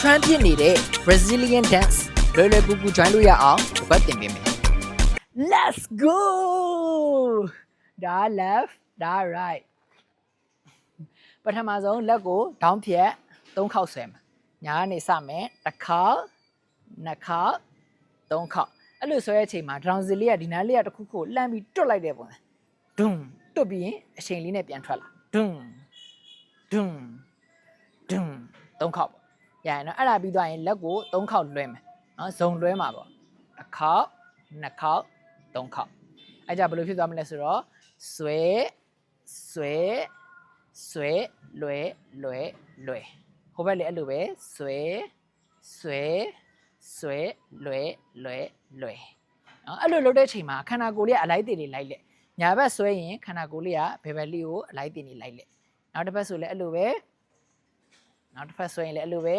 trend ဖြစ်နေတဲ့ Brazilian dance လွယ်လွယ်ကူကူ join လို့ရအောင်ဒီဘက်တင်ပေးမယ် Let's go ဒါ left ဒါ right ပထမဆုံးလက်ကို down ဖြတ်3ခေါက်ဆွဲမှာညာကနေစမယ်တစ်ခေါက်နှစ်ခေါက်3ခေါက်အဲ့လိုဆွဲတဲ့အချိန်မှာ down စီလေးကဒီနားလေးကတစ်ခုခုလှမ်းပြီးတွတ်လိုက်တဲ့ပုံစံဒွန်းတွတ်ပြီးရင်အချိန်လေးနဲ့ပြန်ထွက်လာဒွန်းဒွန်းဒွန်း3ခေါက်ပေါ့ရရင်နော်အဲ့ဒါပြီးသွားရင်လက်ကို3ခေါက်လွှဲမယ်နော်ဇုံလွှဲမှာပေါ့တစ်ခေါက်နှစ်ခေါက်3ခေါက်အဲ့ကြဘယ်လိုဖြစ်သွားမလဲဆိုတော့ဆွဲဆွဲဆွဲလွယ်လွယ်လွယ်ဟိုဘက်လေအဲ့လိုပဲဆွဲဆွဲဆွဲလွယ်လွယ်လွယ်နော်အဲ့လိုလုပ်တဲ့အချိန်မှာခန္ဓာကိုယ်လေးကအလိုက်တည်လေးလိုက်လက်ညာဘက်ဆွဲရင်ခန္ဓာကိုယ်လေးကဘယ်ဘက်လေးကိုအလိုက်တည်နေလိုက်လက်နောက်တစ်ဖက်ဆိုလည်းအဲ့လိုပဲနောက်တစ်ဖက်ဆွဲရင်လည်းအဲ့လိုပဲ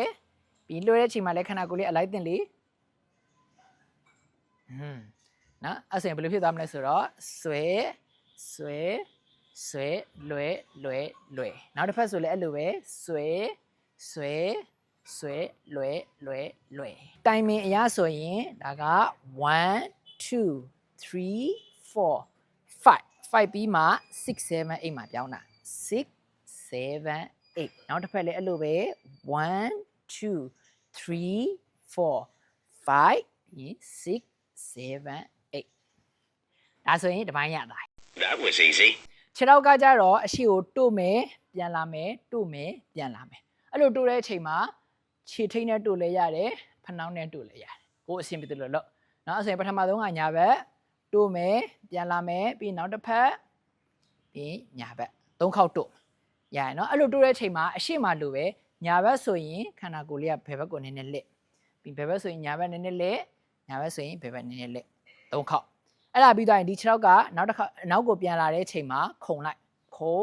ပြီးလွယ်တဲ့အချိန်မှာလည်းခန္ဓာကိုယ်လေးအလိုက်တည်လေးနော်အဲ့ဆိုရင်ဘယ်လိုဖြစ်သွားမလဲဆိုတော့ဆွဲဆွဲဆွဲလွယ်လွယ်လွယ်နောက်တစ်ဖက်ဆိုလည်းအဲ့လိုပဲဆွဲဆွဲဆွဲလွယ်လွယ်လွယ်တိုင်မင်အရာဆိုရင်ဒါက1 2 3 4 5ပြီးမှ6 7 8မှာပြောင်းတာ6 7 8နောက်တစ်ဖက်လည်းအဲ့လိုပဲ1 2 3 4 5 6 7 8ဒါဆိုရင်ဒီပိုင်းရတာ That was easy. ခြေထောက်ကကြတော့အရှိကိုတို့မယ်ပြန်လာမယ်တို့မယ်ပြန်လာမယ်အဲ့လိုတို့တဲ့အချိန်မှာခြေထိပ်နဲ့တို့လဲရတယ်ဖနှောင်းနဲ့တို့လဲရတယ်ကိုအဆင်ပြေတယ်လို့နော်အဲ့ဆိုရင်ပထမဆုံးကညာဘက်တို့မယ်ပြန်လာမယ်ပြီးနောက်တစ်ဖက်ပြီးညာဘက်3ခေါက်တို့ရရနော်အဲ့လိုတို့တဲ့အချိန်မှာအရှိမလိုပဲညာဘက်ဆိုရင်ခန္ဓာကိုယ်လေးကဘယ်ဘက်ကိုနည်းနည်းလက်ပြီးဘယ်ဘက်ဆိုရင်ညာဘက်နည်းနည်းလက်ညာဘက်ဆိုရင်ဘယ်ဘက်နည်းနည်းလက်3ခေါက်အဲ့ဒါပြီးသွားရင်ဒီခြေထောက်ကနောက်တစ်ခါနောက်ကိုပြန်လာတဲ့အချိန်မှာခုံလိုက်ခုံ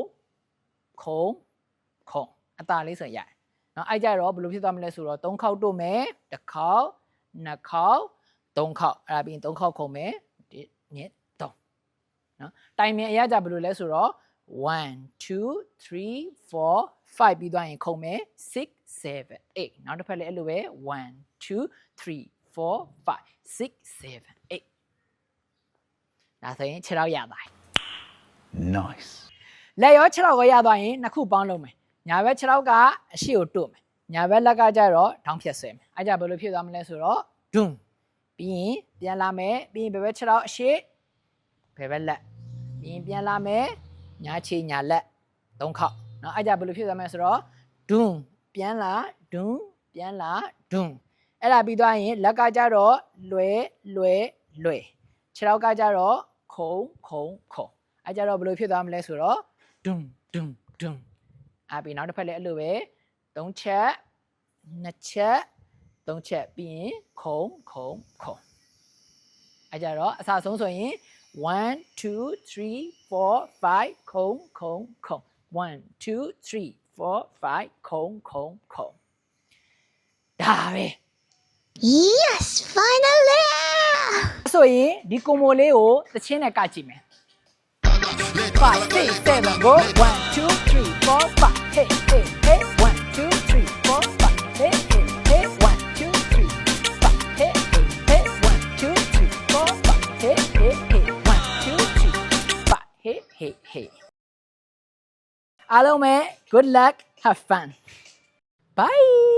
ခုံခုံအသာလေးဆိုရတယ်နော်အဲ့ကြတော့ဘယ်လိုဖြစ်သွားမလဲဆိုတော့3ခေါက်တို့မယ်တစ်ခေါက်နှစ်ခေါက်3ခေါက်အဲ့ဒါပြီးရင်3ခေါက်ခုံမယ်1 2 3နော်တိုင်မင်အရာကြဘယ်လိုလဲဆိုတော့1 2 3 4 5ပြီးသွားရင်ခုံမယ်6 7 8နောက်တစ်ဖက်လည်းအဲ့လိုပဲ1 2 3 4 5 6 7 8ဒါဆိုရင်6လောက်ရသွားပြီ Nice. လက်ရော6လောက်ကိုရသွားရင်နှစ်ခုပေါင်းလုပ်မယ်ညာဘက်6လောက်ကအရှိကိုတို့မယ်ညာဘက်လက်ကကြတော့ထောင်းဖြတ်ဆွဲမယ်အဲ့ကြဘယ်လိုဖြစ်သွားမလဲဆိုတော့ဒွန်းပြီးရင်ပြန်လာမယ်ပြီးရင်ဘယ်ဘက်6လောက်အရှိဘယ်ဘက်လက်ပြီးရင်ပြန်လာမယ်ညာခြေညာလက်3ခေါက်เนาะအဲ့ကြဘယ်လိုဖြစ်သွားမလဲဆိုတော့ဒွန်းပြန်လာဒွန်းပြန်လာဒွန်းအဲ့ဒါပြီးသွားရင်လက်ကကြတော့လွယ်လွယ်လွယ်6လောက်ကကြတော့ခုံခုံခုံအဲ့ကြတော့ဘယ်လိုဖြစ်သွားမလဲဆိုတော့ဒွန်းဒွန်းဒွန်းအဲ့ပြီးနောက်တစ်ဖက်လည်းအဲ့လိုပဲ3ချက်2ချက်3ချက်ပြီးရင်ခုံခုံခုံအဲ့ကြတော့အစဆုံးဆိုရင်1 2 3 4 5ခုံခုံခုံ1 2 3 4 5ခုံခုံခုံဒါပဲ Yes, finally! ဆိုရင်ဒီကွန်ဘိုလေးကိုသချင်းနဲ့ကကြည့်မယ်5 6 7 go 1 2 3 4 5 hey hey hey 1 2 3 4 5 hey hey hey 1 2 3 5 hey hey hey 1 2 3 4 5 hey hey hey 1 2 3 5 hey hey hey အားလုံးပဲ good luck have fun bye